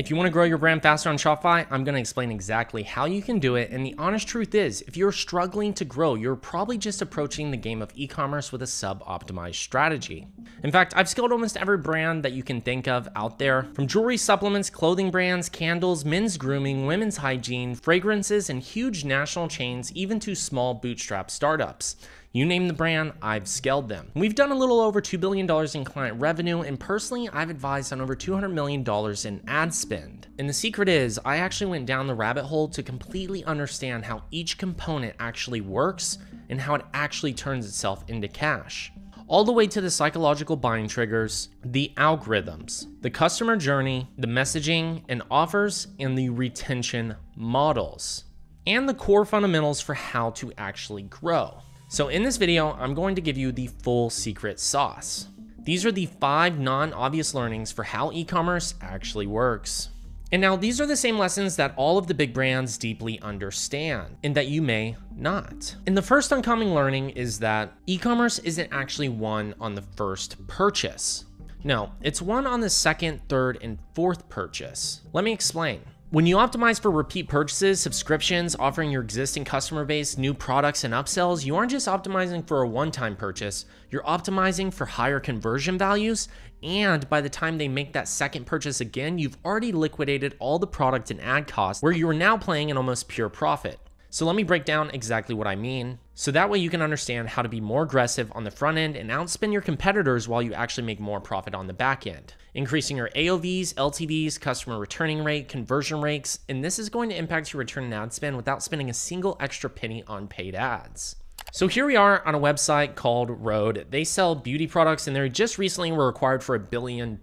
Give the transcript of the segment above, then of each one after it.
If you want to grow your brand faster on Shopify, I'm going to explain exactly how you can do it. And the honest truth is, if you're struggling to grow, you're probably just approaching the game of e-commerce with a sub-optimized strategy. In fact, I've scaled almost every brand that you can think of out there, from jewelry, supplements, clothing brands, candles, men's grooming, women's hygiene, fragrances, and huge national chains, even to small bootstrap startups. You name the brand, I've scaled them. We've done a little over $2 billion in client revenue, and personally, I've advised on over $200 million in ad spend. And the secret is, I actually went down the rabbit hole to completely understand how each component actually works and how it actually turns itself into cash. All the way to the psychological buying triggers, the algorithms, the customer journey, the messaging and offers, and the retention models, and the core fundamentals for how to actually grow. So in this video, I'm going to give you the full secret sauce. These are the 5 non-obvious learnings for how e-commerce actually works. And now these are the same lessons that all of the big brands deeply understand and that you may not. And the first uncommon learning is that e-commerce isn't actually won on the first purchase. No, it's won on the second, third, and fourth purchase. Let me explain. When you optimize for repeat purchases, subscriptions, offering your existing customer base new products and upsells, you aren't just optimizing for a one-time purchase, you're optimizing for higher conversion values, and by the time they make that second purchase again, you've already liquidated all the product and ad costs where you are now playing an almost pure profit. So let me break down exactly what I mean, so that way you can understand how to be more aggressive on the front end and outspend your competitors while you actually make more profit on the back end. Increasing your AOVs, LTVs, customer returning rate, conversion rates, and this is going to impact your return on ad spend without spending a single extra penny on paid ads. So here we are on a website called Rode. They sell beauty products and they just recently were acquired for $1 billion.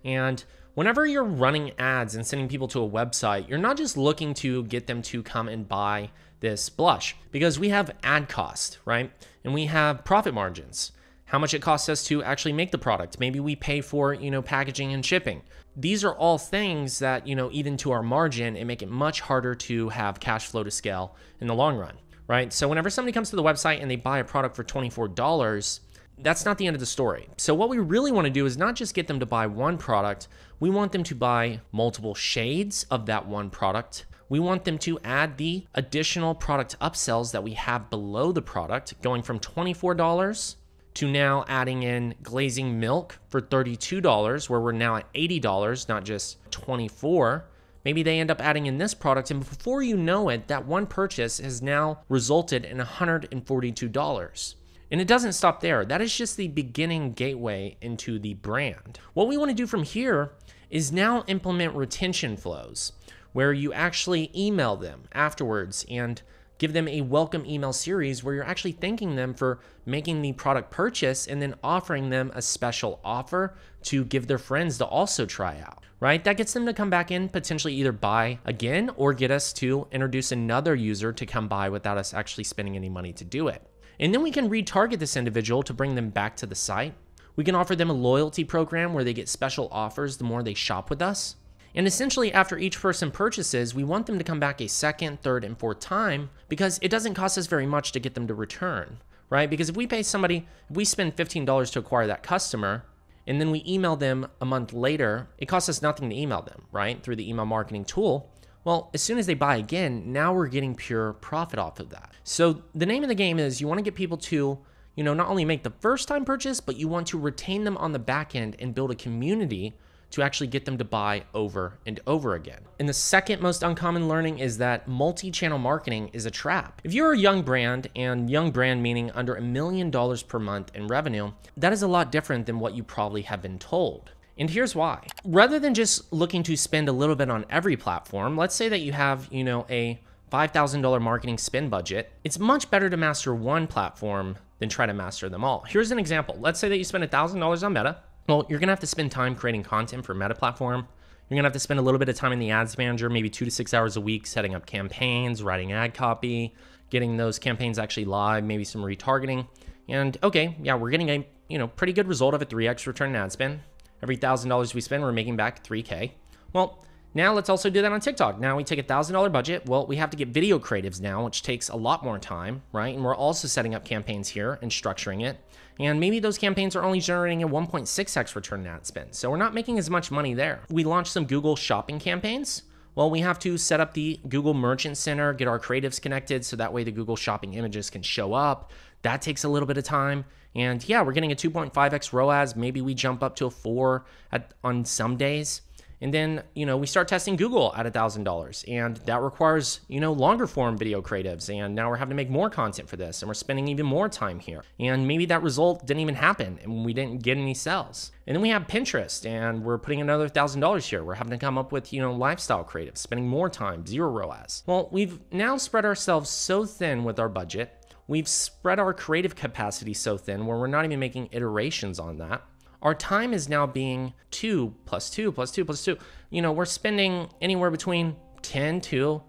And whenever you're running ads and sending people to a website, you're not just looking to get them to come and buy this blush, because we have ad cost, right? And we have profit margins. How much it costs us to actually make the product. Maybe we pay for, packaging and shipping. These are all things that, even to our margin, it make it much harder to have cash flow to scale in the long run, right? So whenever somebody comes to the website and they buy a product for $24, that's not the end of the story. So what we really want to do is not just get them to buy one product, we want them to buy multiple shades of that one product. We want them to add the additional product upsells that we have below the product, going from $24 to now adding in glazing milk for $32, where we're now at $80, not just $24. Maybe they end up adding in this product, and before you know it, that one purchase has now resulted in $142. And it doesn't stop there. That is just the beginning gateway into the brand. What we want to do from here is now implement retention flows, where you actually email them afterwards and give them a welcome email series where you're actually thanking them for making the product purchase and then offering them a special offer to give their friends to also try out, right? That gets them to come back in, potentially either buy again or get us to introduce another user to come buy without us actually spending any money to do it. And then we can retarget this individual to bring them back to the site. We can offer them a loyalty program where they get special offers the more they shop with us. And essentially, after each person purchases, we want them to come back a second, third, and fourth time because it doesn't cost us very much to get them to return, right? Because if we pay somebody, if we spend $15 to acquire that customer, and then we email them a month later, it costs us nothing to email them, right? Through the email marketing tool. Well, as soon as they buy again, now we're getting pure profit off of that. So the name of the game is you want to get people to, not only make the first time purchase, but you want to retain them on the back end and build a community to actually get them to buy over and over again. And the second most uncommon learning is that multi-channel marketing is a trap. If you're a young brand, and young brand meaning under $1 million per month in revenue, that is a lot different than what you probably have been told. And here's why. Rather than just looking to spend a little bit on every platform, let's say that you have, a $5,000 marketing spend budget, it's much better to master one platform than try to master them all. Here's an example. Let's say that you spend $1,000 on Meta. Well, you're gonna have to spend time creating content for Meta platform. You're gonna have to spend a little bit of time in the ads manager, maybe 2 to 6 hours a week, setting up campaigns, writing ad copy, getting those campaigns actually live, maybe some retargeting. And okay, yeah, we're getting a pretty good result of a 3x return on ad spend. Every $1,000 we spend, we're making back $3K. Well, Now let's also do that on TikTok. Now we take $1,000 budget. Well, we have to get video creatives now, which takes a lot more time, right? And we're also setting up campaigns here and structuring it. And maybe those campaigns are only generating a 1.6x return on ad spend. So we're not making as much money there. We launched some Google shopping campaigns. Well, we have to set up the Google Merchant Center, get our creatives connected so that way the Google shopping images can show up. That takes a little bit of time. And yeah, we're getting a 2.5x ROAS. Maybe we jump up to a 4 on some days. And then, we start testing Google at $1,000, and that requires, longer form video creatives. And now we're having to make more content for this, and we're spending even more time here. And maybe that result didn't even happen, and we didn't get any sales. And then we have Pinterest, and we're putting another $1,000 here. We're having to come up with, lifestyle creatives, spending more time, 0 ROAS. Well, we've now spread ourselves so thin with our budget. We've spread our creative capacity so thin where we're not even making iterations on that. Our time is now being 2 plus 2 plus 2 plus 2. We're spending anywhere between 10 to,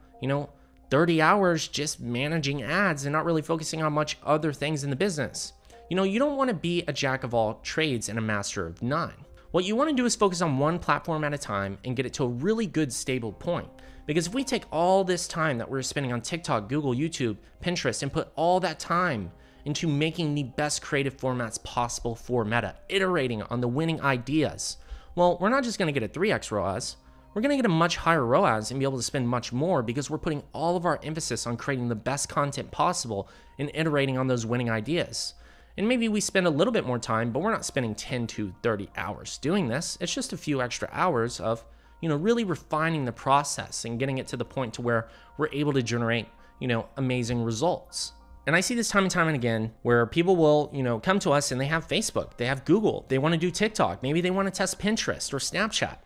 30 hours just managing ads and not really focusing on much other things in the business. You don't want to be a jack of all trades and a master of none. What you want to do is focus on one platform at a time and get it to a really good stable point. Because if we take all this time that we're spending on TikTok, Google, YouTube, Pinterest, and put all that time into making the best creative formats possible for Meta, iterating on the winning ideas, well, we're not just going to get a 3x ROAS, we're going to get a much higher ROAS and be able to spend much more because we're putting all of our emphasis on creating the best content possible and iterating on those winning ideas. And maybe we spend a little bit more time, but we're not spending 10 to 30 hours doing this. It's just a few extra hours of, really refining the process and getting it to the point to where we're able to generate, amazing results. And I see this time and time and again where people will, come to us and they have Facebook, they have Google, they want to do TikTok, maybe they want to test Pinterest or Snapchat.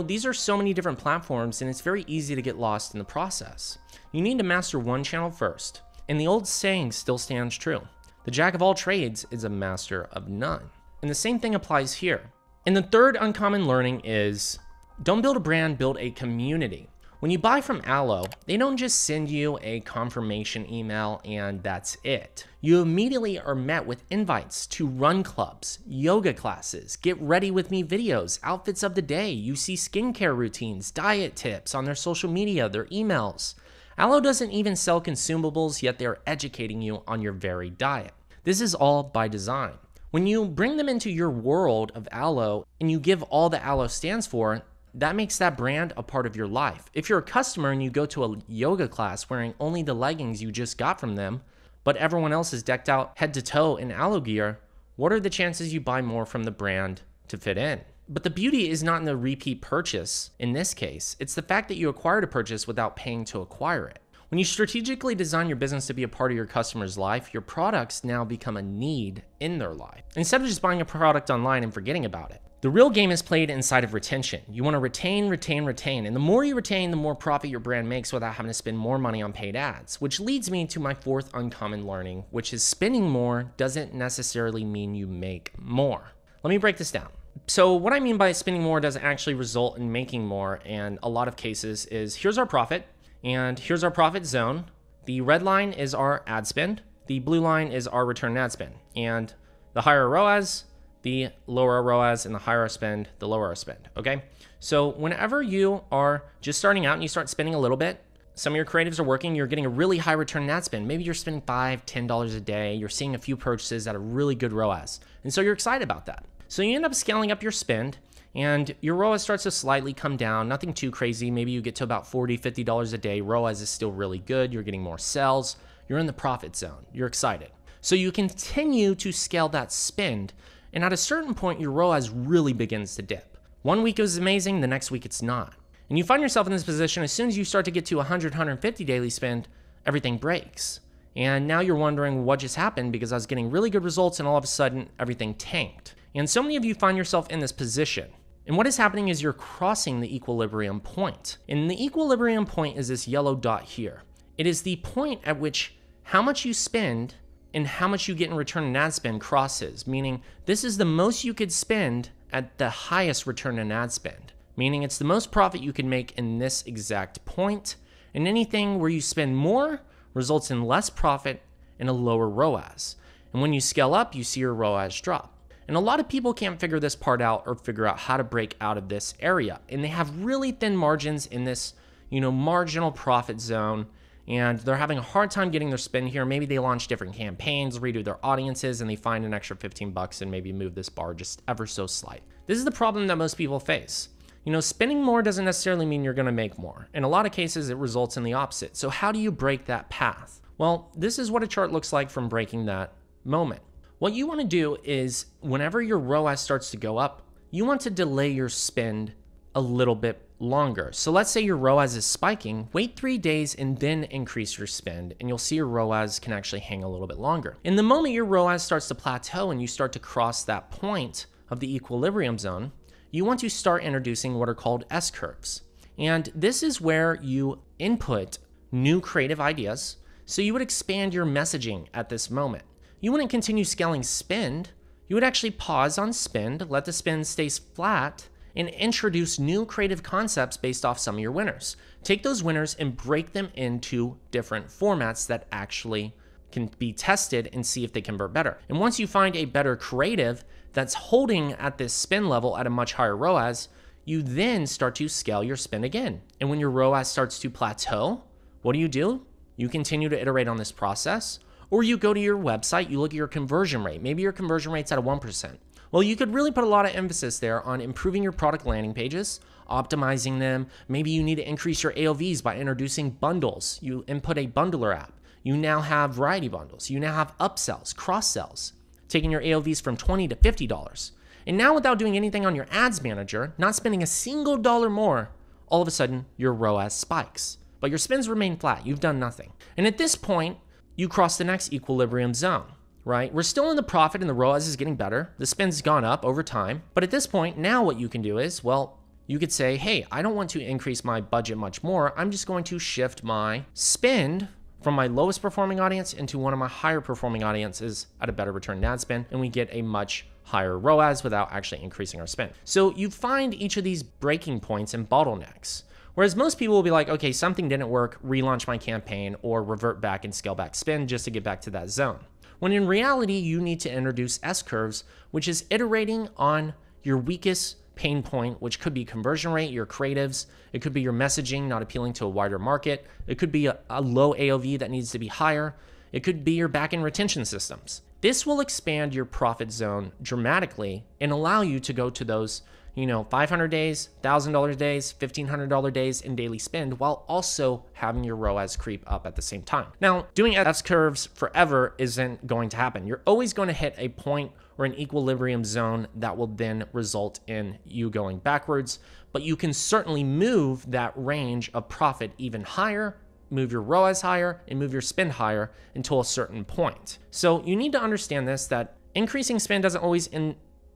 These are so many different platforms and it's very easy to get lost in the process. You need to master one channel first. And the old saying still stands true. The jack of all trades is a master of none. And the same thing applies here. And the third uncommon learning is don't build a brand, build a community. When you buy from Allo, they don't just send you a confirmation email and that's it. You immediately are met with invites to run clubs, yoga classes, get ready with me videos, outfits of the day. You see skincare routines, diet tips on their social media, their emails. Allo doesn't even sell consumables, yet they're educating you on your very diet. This is all by design. When you bring them into your world of Allo and you give all that Allo stands for, that makes that brand a part of your life. If you're a customer and you go to a yoga class wearing only the leggings you just got from them, but everyone else is decked out head to toe in Allo gear, what are the chances you buy more from the brand to fit in? But the beauty is not in the repeat purchase in this case. It's the fact that you acquired a purchase without paying to acquire it. When you strategically design your business to be a part of your customer's life, your products now become a need in their life, instead of just buying a product online and forgetting about it. The real game is played inside of retention. You want to retain. And the more you retain, the more profit your brand makes without having to spend more money on paid ads, which leads me to my fourth uncommon learning, which is spending more doesn't necessarily mean you make more. Let me break this down. So what I mean by spending more doesn't actually result in making more. And a lot of cases is here's our profit and here's our profit zone. The red line is our ad spend. The blue line is our return on ad spend. And the higher ROAS, the lower ROAS, and the higher our spend, the lower our spend, okay? So whenever you are just starting out and you start spending a little bit, some of your creatives are working, you're getting a really high return on ad spend. Maybe you're spending $5, $10 a day, you're seeing a few purchases at a really good ROAS. And so you're excited about that. So you end up scaling up your spend and your ROAS starts to slightly come down, nothing too crazy. Maybe you get to about $40, $50 a day. ROAS is still really good. You're getting more sales. You're in the profit zone. You're excited. So you continue to scale that spend. And at a certain point, your ROAS really begins to dip. One week is amazing, the next week it's not. And you find yourself in this position, as soon as you start to get to 100, 150 daily spend, everything breaks. And now you're wondering what just happened because I was getting really good results and all of a sudden everything tanked. And so many of you find yourself in this position. And what is happening is you're crossing the equilibrium point. And the equilibrium point is this yellow dot here. It is the point at which how much you spend and how much you get in return on ad spend crosses, meaning this is the most you could spend at the highest return on ad spend, meaning it's the most profit you can make in this exact point, and anything where you spend more results in less profit and a lower ROAS. And when you scale up, you see your ROAS drop. And a lot of people can't figure this part out or figure out how to break out of this area. And they have really thin margins in this, marginal profit zone. And they're having a hard time getting their spend here. Maybe they launch different campaigns, redo their audiences, and they find an extra 15 bucks and maybe move this bar just ever so slight. This is the problem that most people face. Spending more doesn't necessarily mean you're going to make more. In a lot of cases, it results in the opposite. So how do you break that path? Well, this is what a chart looks like from breaking that moment. What you want to do is whenever your ROAS starts to go up, you want to delay your spend a little bit longer. So let's say your ROAS is spiking, wait 3 days and then increase your spend, and you'll see your ROAS can actually hang a little bit longer. In the moment your ROAS starts to plateau and you start to cross that point of the equilibrium zone, you want to start introducing what are called S-curves. And this is where you input new creative ideas. So you would expand your messaging at this moment. You wouldn't continue scaling spend. You would actually pause on spend, let the spend stay flat, and introduce new creative concepts based off some of your winners. Take those winners and break them into different formats that actually can be tested and see if they convert better. And once you find a better creative that's holding at this spend level at a much higher ROAS, you then start to scale your spend again. And when your ROAS starts to plateau, what do? You continue to iterate on this process, or you go to your website, you look at your conversion rate. Maybe your conversion rate's at a 1%. Well, you could really put a lot of emphasis there on improving your product landing pages, optimizing them. Maybe you need to increase your AOVs by introducing bundles. You input a bundler app. You now have variety bundles. You now have upsells, cross-sells, taking your AOVs from $20 to $50. And now without doing anything on your ads manager, not spending a single dollar more, all of a sudden your ROAS spikes. But your spends remain flat. You've done nothing. And at this point, you cross the next equilibrium zone, right? We're still in the profit and the ROAS is getting better. The spend's gone up over time. But at this point, now what you can do is, well, you could say, hey, I don't want to increase my budget much more. I'm just going to shift my spend from my lowest performing audience into one of my higher performing audiences at a better return on ad spend, and we get a much higher ROAS without actually increasing our spend. So you find each of these breaking points and bottlenecks. Whereas most people will be like, okay, something didn't work, relaunch my campaign, or revert back and scale back spend just to get back to that zone. When in reality, you need to introduce S-curves, which is iterating on your weakest pain point, which could be conversion rate, your creatives. It could be your messaging not appealing to a wider market. It could be a low AOV that needs to be higher. It could be your back-end retention systems. This will expand your profit zone dramatically and allow you to go to those 500 days, $1,000 days, $1,500 days in daily spend while also having your ROAS creep up at the same time. Now, doing S-curves forever isn't going to happen. You're always going to hit a point or an equilibrium zone that will then result in you going backwards, but you can certainly move that range of profit even higher, move your ROAS higher, and move your spend higher until a certain point. So you need to understand this, that increasing spend doesn't always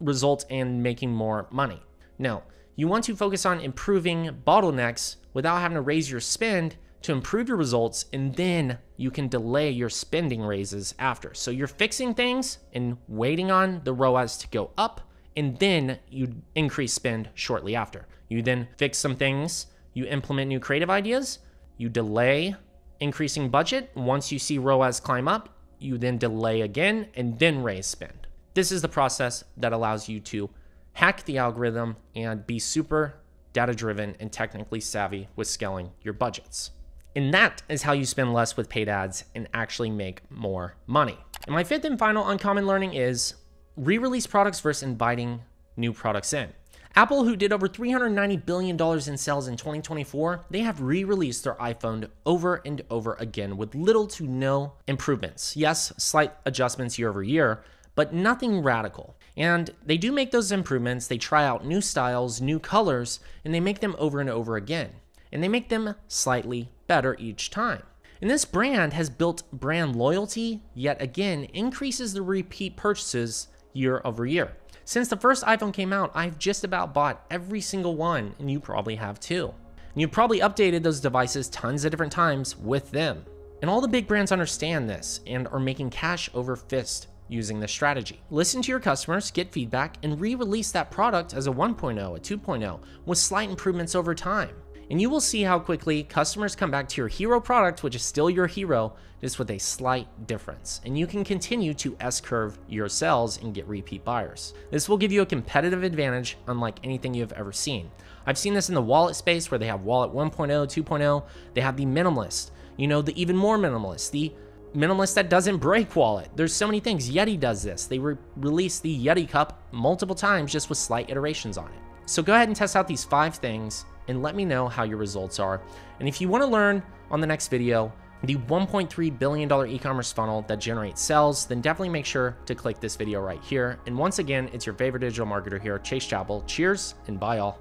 result in making more money. No, you want to focus on improving bottlenecks without having to raise your spend to improve your results, and then you can delay your spending raises after. So you're fixing things and waiting on the ROAS to go up, and then you increase spend shortly after. You then fix some things, you implement new creative ideas, you delay increasing budget. Once you see ROAS climb up, you then delay again and then raise spend. This is the process that allows you to hack the algorithm and be super data-driven and technically savvy with scaling your budgets. And that is how you spend less with paid ads and actually make more money. And my fifth and final uncommon learning is re-release products versus inviting new products in. Apple, who did over $390 billion in sales in 2024, they have re-released their iPhone over and over again with little to no improvements. Yes, slight adjustments year over year, but nothing radical. And they do make those improvements. They try out new styles, new colors, and they make them over and over again. And they make them slightly better each time. And this brand has built brand loyalty, yet again, increases the repeat purchases year over year. Since the first iPhone came out, I've just about bought every single one, and you probably have too. And you've probably updated those devices tons of different times with them. And all the big brands understand this and are making cash over fist using this strategy. Listen to your customers, get feedback, and re-release that product as a 1.0, a 2.0, with slight improvements over time. And you will see how quickly customers come back to your hero product, which is still your hero, just with a slight difference. And you can continue to S-curve your sales and get repeat buyers. This will give you a competitive advantage unlike anything you've ever seen. I've seen this in the wallet space where they have wallet 1.0, 2.0. They have the minimalist, the even more minimalist, the minimalist that doesn't break wallet. There's so many things. Yeti does this. They release the Yeti cup multiple times just with slight iterations on it. So go ahead and test out these 5 things and let me know how your results are. And if you want to learn on the next video the $1.3 billion e-commerce funnel that generates sales, then definitely make sure to click this video right here. And once again, it's your favorite digital marketer here, Chase Chappell. Cheers and bye all.